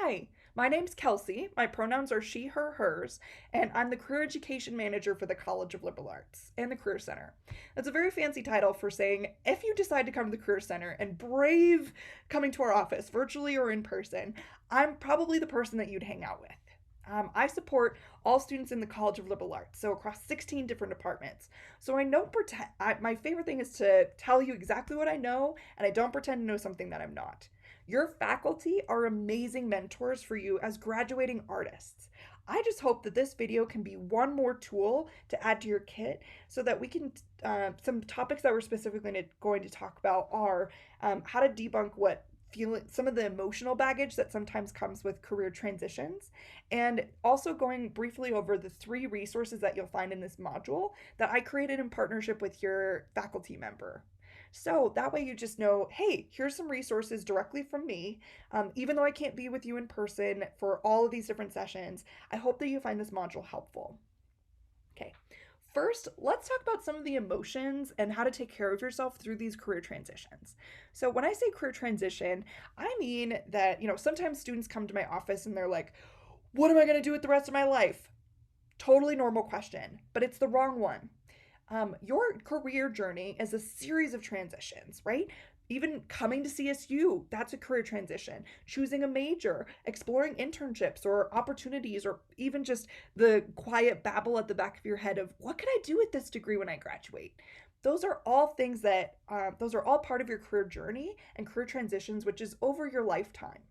Hi, my name's Kelsey. My pronouns are she, her, hers, and I'm the Career Education Manager for the College of Liberal Arts and the Career Center. That's a very fancy title for saying if you decide to come to the Career Center and brave coming to our office, virtually or in person, I'm probably the person that you'd hang out with. I support all students in the College of Liberal Arts, so across 16 different departments. So I don't pretend, my favorite thing is to tell you exactly what I know, and I don't pretend to know something that I'm not. Your faculty are amazing mentors for you as graduating artists. I just hope that this video can be one more tool to add to your kit so that we can, some topics that we're specifically going to talk about are how to debunk what feeling some of the emotional baggage that sometimes comes with career transitions, and also going briefly over the three resources that you'll find in this module that I created in partnership with your faculty member. So that way you just know, hey, here's some resources directly from me. Even though I can't be with you in person for all of these different sessions, I hope that you find this module helpful. Okay, first, let's talk about some of the emotions and how to take care of yourself through these career transitions. So, when I say career transition, I mean that, sometimes students come to my office and they're like, what am I going to do with the rest of my life? Totally normal question, but it's the wrong one. Your career journey is a series of transitions, right? Even coming to CSU, that's a career transition. Choosing a major, exploring internships or opportunities, or even just the quiet babble at the back of your head of what can I do with this degree when I graduate? Those are all things that, those are all part of your career journey and career transitions, which is over your lifetime,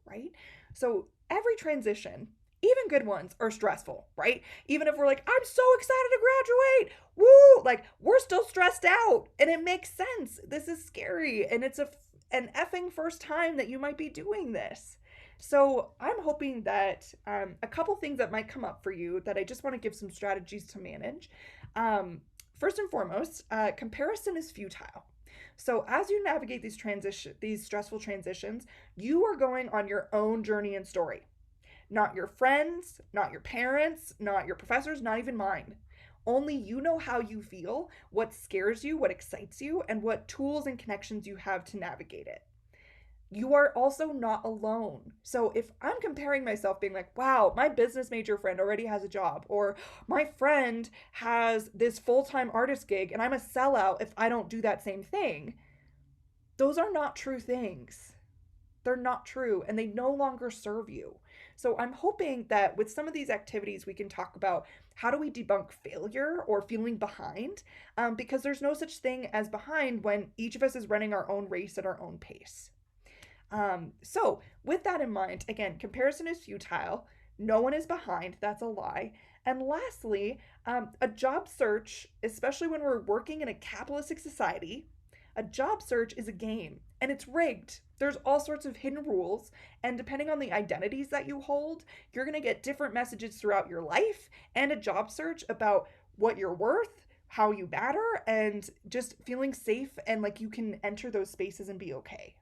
right? So every transition, even good ones, are stressful, right? Even if we're like, I'm so excited to graduate, woo, like we're still stressed out, and it makes sense. This is scary, and it's an effing first time that you might be doing this. So I'm hoping that a couple things that might come up for you that I just want to give some strategies to manage. First and foremost, comparison is futile. So as you navigate these stressful transitions, you are going on your own journey and story. Not your friends, not your parents, not your professors, not even mine. Only you know how you feel, what scares you, what excites you, and what tools and connections you have to navigate it. You are also not alone. So if I'm comparing myself, being like, wow, my business major friend already has a job, or my friend has this full time artist gig, and I'm a sellout if I don't do that same thing, those are not true things. They're not true and they no longer serve you. So I'm hoping that with some of these activities, we can talk about how do we debunk failure or feeling behind, because there's no such thing as behind when each of us is running our own race at our own pace. So, with that in mind, again, comparison is futile. No one is behind. That's a lie. And lastly, a job search, especially when we're working in a capitalistic society, a job search is a game and it's rigged. There's all sorts of hidden rules, and depending on the identities that you hold, you're going to get different messages throughout your life and a job search about what you're worth, how you matter, and just feeling safe and like you can enter those spaces and be okay.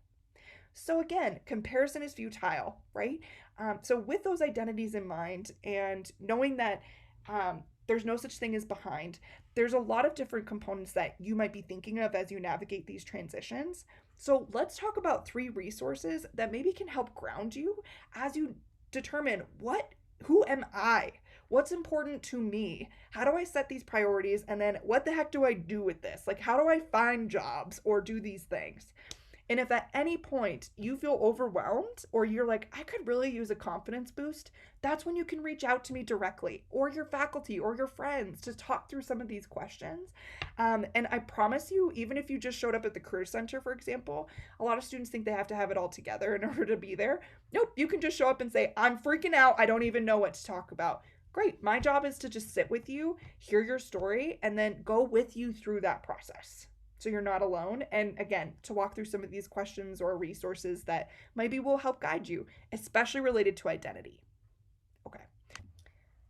So again, comparison is futile, right? So with those identities in mind and knowing that there's no such thing as behind, there's a lot of different components that you might be thinking of as you navigate these transitions. So let's talk about three resources that maybe can help ground you as you determine who am I? What's important to me? How do I set these priorities? And then what the heck do I do with this? Like, how do I find jobs or do these things? And if at any point you feel overwhelmed or you're like, I could really use a confidence boost, that's when you can reach out to me directly or your faculty or your friends to talk through some of these questions. And I promise you, even if you just showed up at the Career Center, for example, a lot of students think they have to have it all together in order to be there. Nope, you can just show up and say, I'm freaking out. I don't even know what to talk about. Great. My job is to just sit with you, hear your story, and then go with you through that process so you're not alone. And again, to walk through some of these questions or resources that maybe will help guide you, especially related to identity. Okay,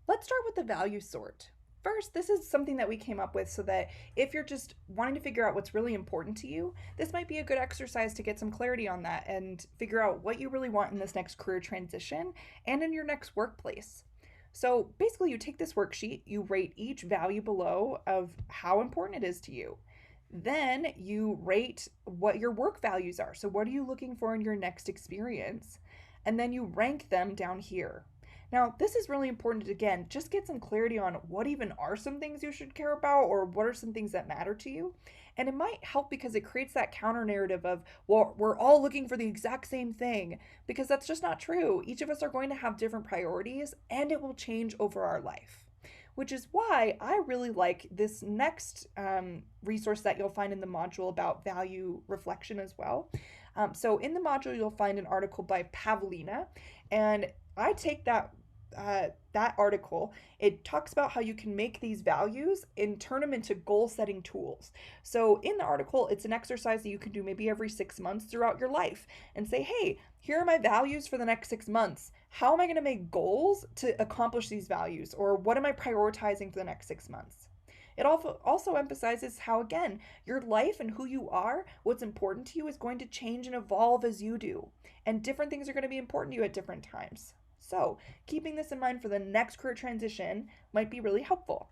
let's start with the value sort. First, this is something that we came up with so that if you're just wanting to figure out what's really important to you, this might be a good exercise to get some clarity on that and figure out what you really want in this next career transition and in your next workplace. So basically, you take this worksheet, you rate each value below of how important it is to you. Then you rate what your work values are. So, what are you looking for in your next experience? and then you rank them down here. Now, this is really important to, again, just get some clarity on what even are some things you should care about or what are some things that matter to you. And it might help because it creates that counter narrative of, well, we're all looking for the exact same thing, because that's just not true. Each of us are going to have different priorities and it will change over our life. Which is why I really like this next resource that you'll find in the module about value reflection as well. So in the module, you'll find an article by Pavlina, and I take that article. It talks about how you can make these values and turn them into goal setting tools. So in the article, it's an exercise that you can do maybe every 6 months throughout your life and say, hey, here are my values for the next 6 months. How am I going to make goals to accomplish these values? Or what am I prioritizing for the next 6 months? It also emphasizes how, again, your life and who you are, what's important to you, is going to change and evolve as you do. And different things are going to be important to you at different times. So, keeping this in mind for the next career transition might be really helpful.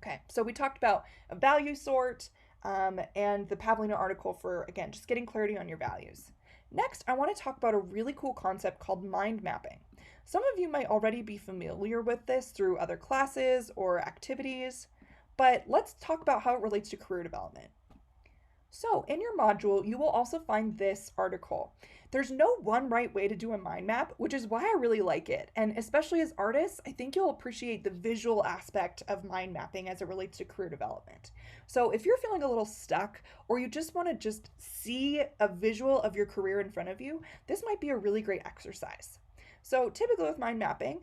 Okay, so we talked about a value sort and the Pavlina article for, again, just getting clarity on your values. Next, I want to talk about a really cool concept called mind mapping. Some of you might already be familiar with this through other classes or activities, but let's talk about how it relates to career development. So, in your module, you will also find this article. There's no one right way to do a mind map, which is why I really like it. And especially as artists, I think you'll appreciate the visual aspect of mind mapping as it relates to career development. So, if you're feeling a little stuck or you just want to just see a visual of your career in front of you, this might be a really great exercise. So typically with mind mapping,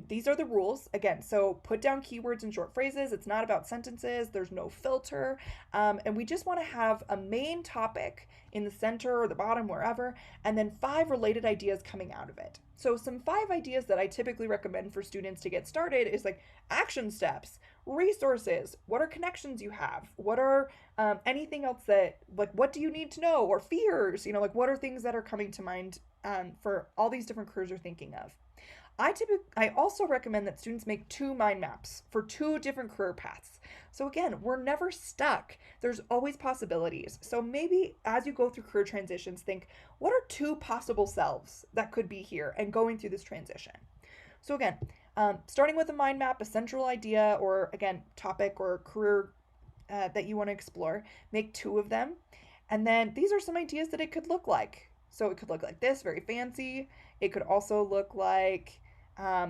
these are the rules. Again, so put down keywords and short phrases. It's not about sentences. There's no filter. And we just want to have a main topic in the center or the bottom, wherever, and then 5 related ideas coming out of it. So some 5 ideas that I typically recommend for students to get started is like action steps, resources, what are connections you have, what are anything else that, like, what do you need to know, or fears, like what are things that are coming to mind for all these different careers you're thinking of. I also recommend that students make 2 mind maps for 2 different career paths. So again, we're never stuck. There's always possibilities. So maybe as you go through career transitions, think, what are 2 possible selves that could be here and going through this transition? So again, starting with a mind map, a central idea, or again, topic or career that you want to explore, make 2 of them. And then these are some ideas that it could look like. So it could look like this, very fancy. It could also look like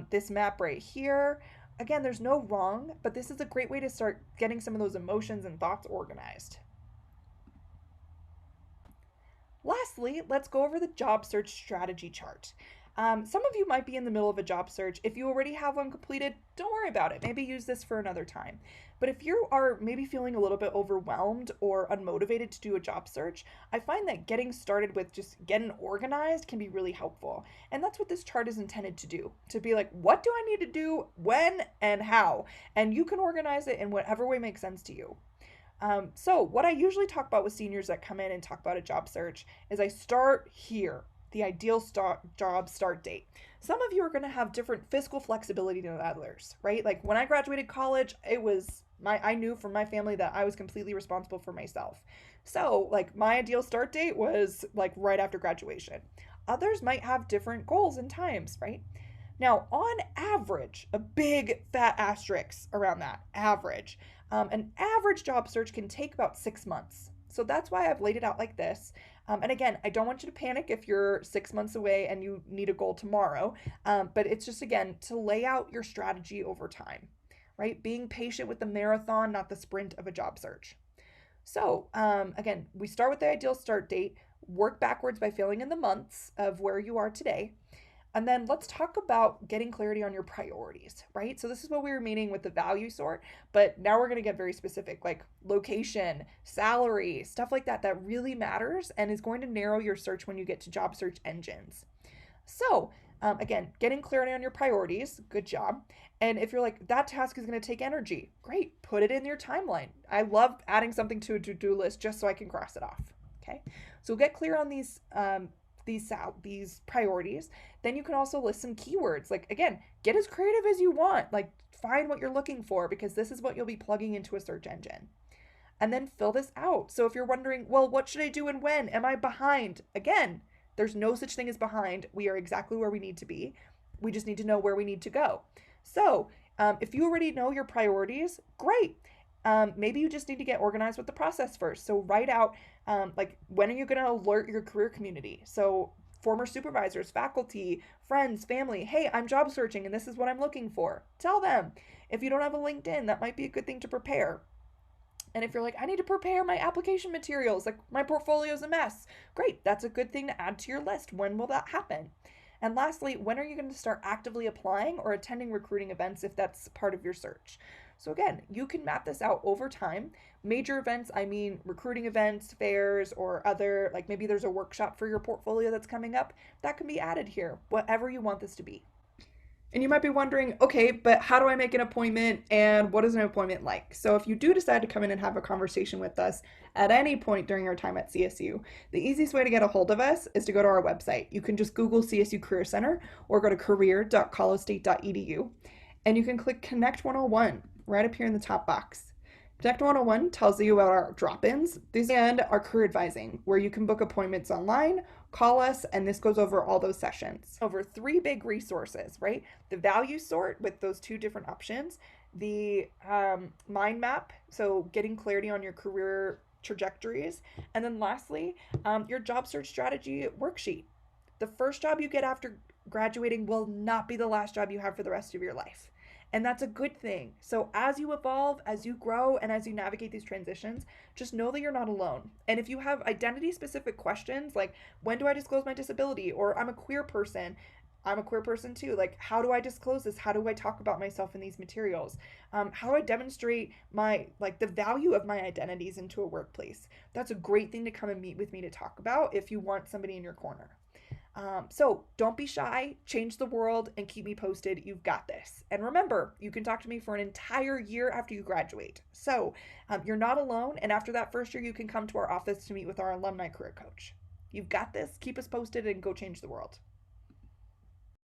this map right here. Again, there's no wrong, but this is a great way to start getting some of those emotions and thoughts organized. Lastly, let's go over the job search strategy chart. Some of you might be in the middle of a job search. If you already have one completed, don't worry about it. Maybe use this for another time. But if you are maybe feeling a little bit overwhelmed or unmotivated to do a job search, I find that getting started with just getting organized can be really helpful. And that's what this chart is intended to do, to be like, what do I need to do, when, and how? And you can organize it in whatever way makes sense to you. So what I usually talk about with seniors that come in and talk about a job search is I start here, the ideal job start date. Some of you are going to have different fiscal flexibility than others, right? Like when I graduated college, I knew from my family that I was completely responsible for myself. So like my ideal start date was like right after graduation. Others might have different goals and times, right? Now, on average, a big fat asterisk around that, average. An average job search can take about 6 months. So that's why I've laid it out like this. And again, I don't want you to panic if you're 6 months away and you need a goal tomorrow. But it's just, again, to lay out your strategy over time, right? Being patient with the marathon, not the sprint of a job search. So again, we start with the ideal start date, work backwards by filling in the months of where you are today. And then let's talk about getting clarity on your priorities, right? So this is what we were meaning with the value sort, but now we're going to get very specific, like location, salary, stuff like that, that really matters and is going to narrow your search when you get to job search engines. So again, getting clarity on your priorities, good job. And if you're like, that task is going to take energy, great, put it in your timeline. I love adding something to a to-do list just so I can cross it off, okay? So get clear on these priorities. Then you can also list some keywords. Like, again, get as creative as you want. Like, find what you're looking for because this is what you'll be plugging into a search engine. And then fill this out. So if you're wondering, well, what should I do and when? Am I behind? Again, There's no such thing as behind. We are exactly where we need to be. We just need to know where we need to go. So, if you already know your priorities, great. Maybe you just need to get organized with the process first. So, write out like, when are you going to alert your career community? So, former supervisors, faculty, friends, family, hey, I'm job searching and this is what I'm looking for. Tell them. If you don't have a LinkedIn, that might be a good thing to prepare. And if you're like, I need to prepare my application materials, like my portfolio's a mess, great. That's a good thing to add to your list. When will that happen? And lastly, when are you going to start actively applying or attending recruiting events if that's part of your search? So again, you can map this out over time. Major events, I mean recruiting events, fairs, or other, like maybe there's a workshop for your portfolio that's coming up, that can be added here, whatever you want this to be. And you might be wondering, okay, but how do I make an appointment and what is an appointment like? So, if you do decide to come in and have a conversation with us at any point during your time at CSU, the easiest way to get a hold of us is to go to our website. You can just Google CSU Career Center or go to career.colostate.edu and you can click Connect 101 right up here in the top box. Connect 101 tells you about our drop-ins and our career advising, where you can book appointments online, call us, and this goes over all those sessions. Over 3 big resources, right? The value sort with those 2 different options, the mind map, so getting clarity on your career trajectories, and then lastly, your job search strategy worksheet. The first job you get after graduating will not be the last job you have for the rest of your life. And that's a good thing. So as you evolve, as you grow, and as you navigate these transitions, just know that you're not alone. And if you have identity specific questions, like when do I disclose my disability? Or I'm a queer person too. Like, how do I disclose this? How do I talk about myself in these materials? How do I demonstrate the value of my identities into a workplace? That's a great thing to come and meet with me to talk about if you want somebody in your corner. So don't be shy, change the world, and keep me posted. You've got this. And remember, you can talk to me for an entire year after you graduate. So you're not alone. And after that first year, you can come to our office to meet with our alumni career coach. You've got this. Keep us posted and go change the world.